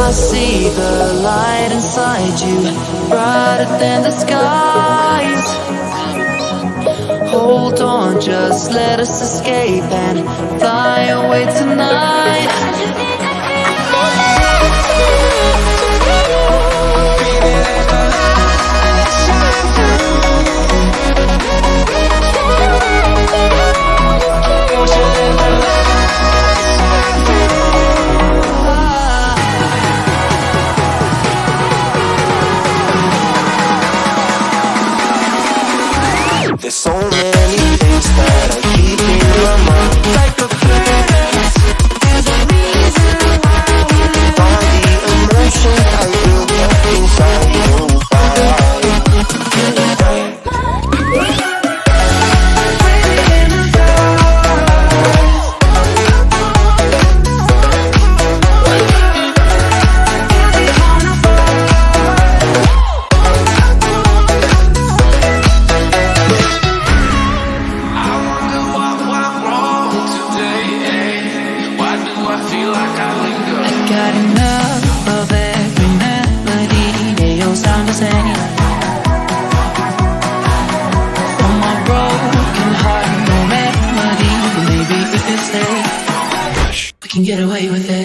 I see the light inside you, brighter than the skies. Hold on, just let us escape and fly away tonight. There's so many things that I keep in my mind, like a past. There's a reason why we live. All the emotions I built up inside you. Got enough of every melody, they all sound the same. On my broken heart, no melody, but maybe we could say we can get away with it.